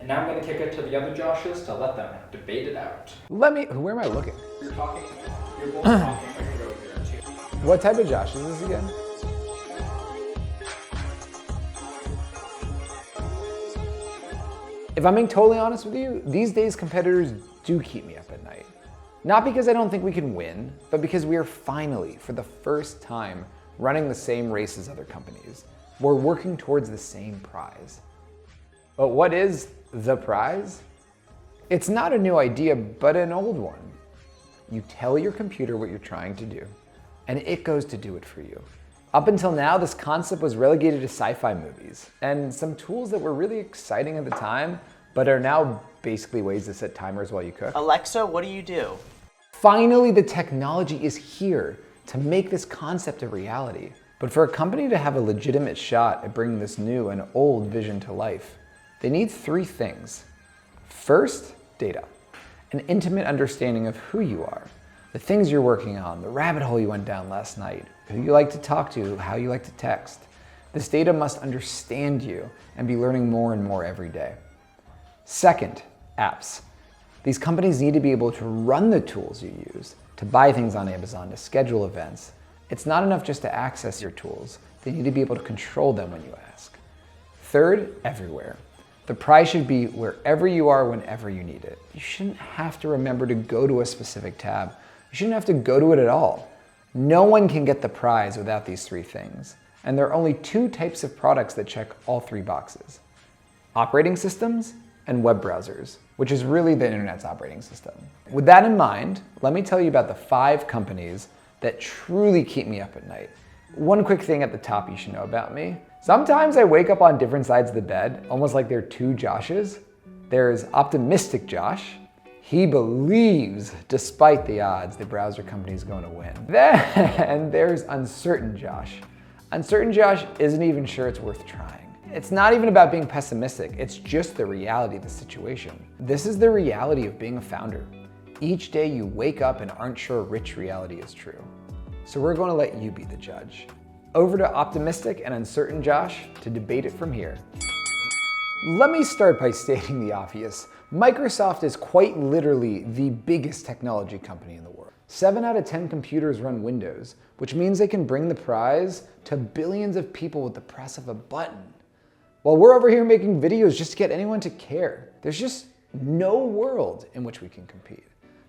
now I'm going to kick it to the other Joshes to let them debate it out. Where am I looking? You're talking, you're both talking, I can go here too. What type of Josh is this again? If I'm being totally honest with you, these days competitors do keep me up at night. Not because I don't think we can win, but because we are finally, for the first time, running the same race as other companies. We're working towards the same prize. But what is the prize? It's not a new idea, but an old one. You tell your computer what you're trying to do, and it goes to do it for you. Up until now, this concept was relegated to sci-fi movies, and some tools that were really exciting at the time, but are now basically ways to set timers while you cook. Alexa, what do you do? Finally, the technology is here to make this concept a reality. But for a company to have a legitimate shot at bringing this new and old vision to life, they need three things. First, data. An intimate understanding of who you are, the things you're working on, the rabbit hole you went down last night, who you like to talk to, how you like to text. This data must understand you and be learning more and more every day. Second, apps. These companies need to be able to run the tools you use, to buy things on Amazon, to schedule events. It's not enough just to access your tools. They need to be able to control them when you ask. Third, everywhere. The prize should be wherever you are, whenever you need it. You shouldn't have to remember to go to a specific tab. You shouldn't have to go to it at all. No one can get the prize without these three things. And there are only two types of products that check all three boxes: operating systems and web browsers, which is really the internet's operating system. With that in mind, let me tell you about the 5 companies that truly keep me up at night. One quick thing at the top you should know about me. Sometimes I wake up on different sides of the bed, almost like there are two Joshes. There's optimistic Josh. He believes, despite the odds, the browser company is going to win. Then there's uncertain Josh. Uncertain Josh isn't even sure it's worth trying. It's not even about being pessimistic, it's just the reality of the situation. This is the reality of being a founder. Each day you wake up and aren't sure which reality is true. So we're going to let you be the judge. Over to optimistic and uncertain Josh to debate it from here. Let me start by stating the obvious. Microsoft is quite literally the biggest technology company in the world. 7 out of 10 computers run Windows, which means they can bring the prize to billions of people with the press of a button. While we're over here making videos just to get anyone to care, there's just no world in which we can compete.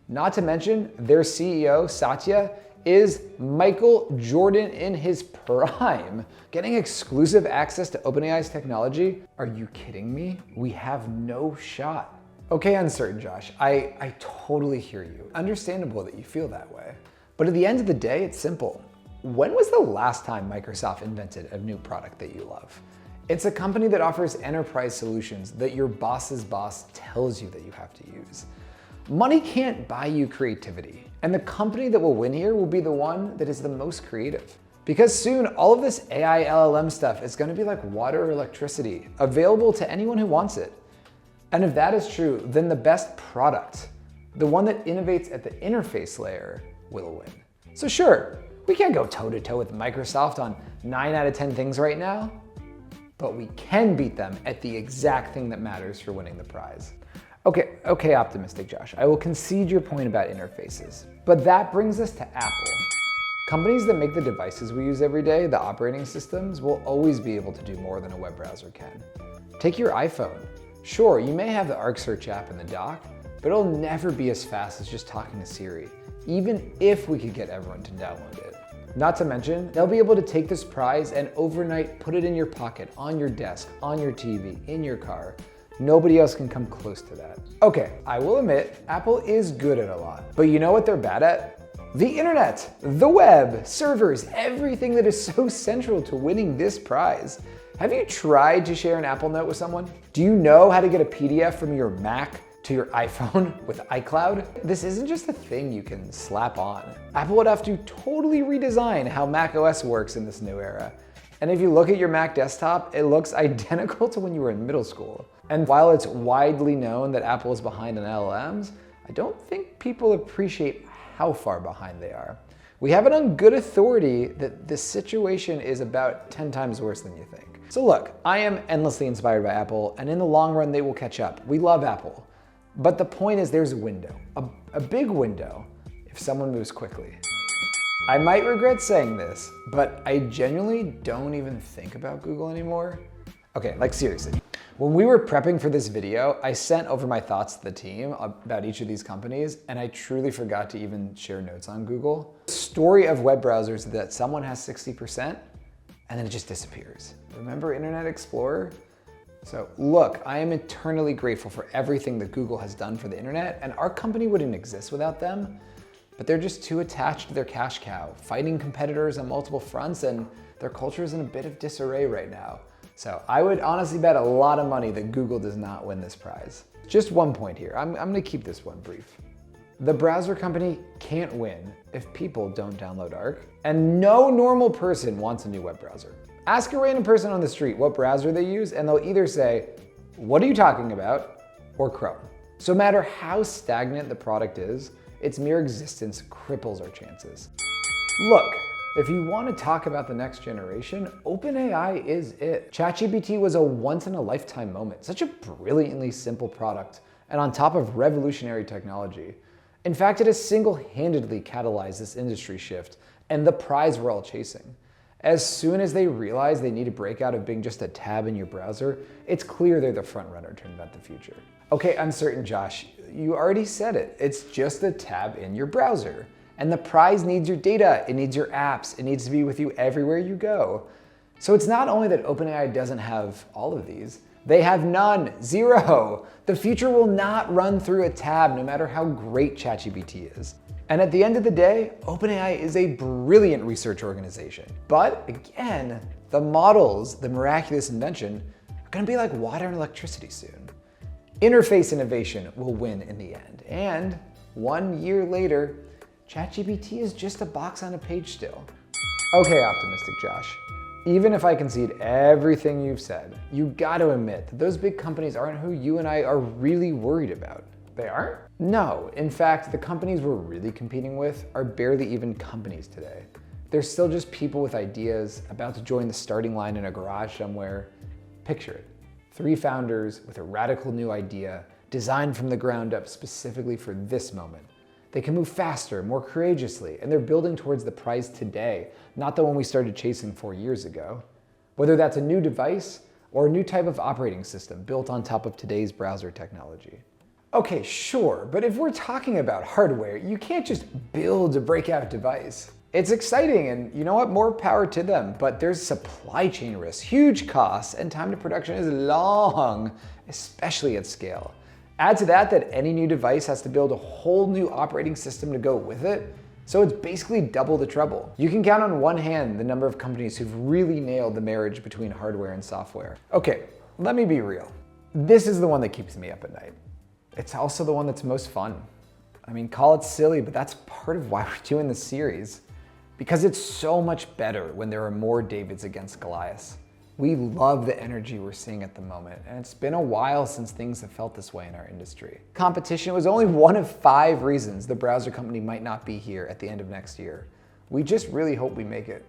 Not to mention, their CEO, Satya, is Michael Jordan in his prime. Getting exclusive access to OpenAI's technology? Are you kidding me? We have no shot. Okay, uncertain Josh, I totally hear you. Understandable that you feel that way. But at the end of the day, it's simple. When was the last time Microsoft invented a new product that you love? It's a company that offers enterprise solutions that your boss's boss tells you that you have to use. Money can't buy you creativity, and the company that will win here will be the one that is the most creative. Because soon, all of this AI LLM stuff is going to be like water or electricity, available to anyone who wants it. And if that is true, then the best product, the one that innovates at the interface layer, will win. So sure, we can't go toe-to-toe with Microsoft on 9 out of 10 things right now, but we can beat them at the exact thing that matters for winning the prize. Okay, optimistic Josh, I will concede your point about interfaces, but that brings us to Apple. Companies that make the devices we use every day, the operating systems, will always be able to do more than a web browser can. Take your iPhone. Sure, you may have the Arc Search app in the dock, but it'll never be as fast as just talking to Siri, even if we could get everyone to download it. Not to mention, they'll be able to take this prize and overnight put it in your pocket, on your desk, on your TV, in your car. Nobody else can come close to that. Okay, I will admit, Apple is good at a lot, but you know what they're bad at? The internet, the web, servers, everything that is so central to winning this prize. Have you tried to share an Apple Note with someone? Do you know how to get a PDF from your Mac to your iPhone with iCloud? This isn't just a thing you can slap on. Apple would have to totally redesign how Mac OS works in this new era. And if you look at your Mac desktop, it looks identical to when you were in middle school. And while it's widely known that Apple is behind on LLMs, I don't think people appreciate how far behind they are. We have it on good authority that this situation is about 10 times worse than you think. So look, I am endlessly inspired by Apple, and in the long run, they will catch up. We love Apple. But the point is there's a window, a big window, if someone moves quickly. I might regret saying this, but I genuinely don't even think about Google anymore. Okay, like seriously. When we were prepping for this video, I sent over my thoughts to the team about each of these companies, and I truly forgot to even share notes on Google. The story of web browsers is that someone has 60%, and then it just disappears. Remember Internet Explorer? So look, I am eternally grateful for everything that Google has done for the internet, and our company wouldn't exist without them, but they're just too attached to their cash cow, fighting competitors on multiple fronts, and their culture is in a bit of disarray right now. So I would honestly bet a lot of money that Google does not win this prize. Just one point here, I'm gonna keep this one brief. The browser company can't win if people don't download Arc, and no normal person wants a new web browser. Ask a random person on the street what browser they use, and they'll either say, "What are you talking about?" or Chrome. So no matter how stagnant the product is, its mere existence cripples our chances. Look, if you want to talk about the next generation, OpenAI is it. ChatGPT was a once-in-a-lifetime moment, such a brilliantly simple product, and on top of revolutionary technology. In fact, it has single-handedly catalyzed this industry shift and the prize we're all chasing. As soon as they realize they need to break out of being just a tab in your browser, it's clear they're the front runner to invent the future. Okay, uncertain Josh, you already said it. It's just a tab in your browser. And the prize needs your data, it needs your apps, it needs to be with you everywhere you go. So it's not only that OpenAI doesn't have all of these, they have none, zero. The future will not run through a tab no matter how great ChatGPT is. And at the end of the day, OpenAI is a brilliant research organization. But again, the models, the miraculous invention, are gonna be like water and electricity soon. Interface innovation will win in the end. And 1 year later, ChatGPT is just a box on a page still. Okay, optimistic Josh. Even if I concede everything you've said, you gotta admit that those big companies aren't who you and I are really worried about. They aren't? No, in fact, the companies we're really competing with are barely even companies today. They're still just people with ideas about to join the starting line in a garage somewhere. Picture it, 3 founders with a radical new idea designed from the ground up specifically for this moment. They can move faster, more courageously, and they're building towards the prize today, not the one we started chasing 4 years ago. Whether that's a new device or a new type of operating system built on top of today's browser technology. Okay, sure, but if we're talking about hardware, you can't just build a breakout device. It's exciting, and you know what, more power to them, but there's supply chain risks, huge costs, and time to production is long, especially at scale. Add to that any new device has to build a whole new operating system to go with it, so it's basically double the trouble. You can count on one hand the number of companies who've really nailed the marriage between hardware and software. Okay, let me be real. This is the one that keeps me up at night. It's also the one that's most fun. I mean, call it silly, but that's part of why we're doing this series. Because it's so much better when there are more Davids against Goliaths. We love the energy we're seeing at the moment, and it's been a while since things have felt this way in our industry. Competition was only one of 5 reasons the browser company might not be here at the end of next year. We just really hope we make it.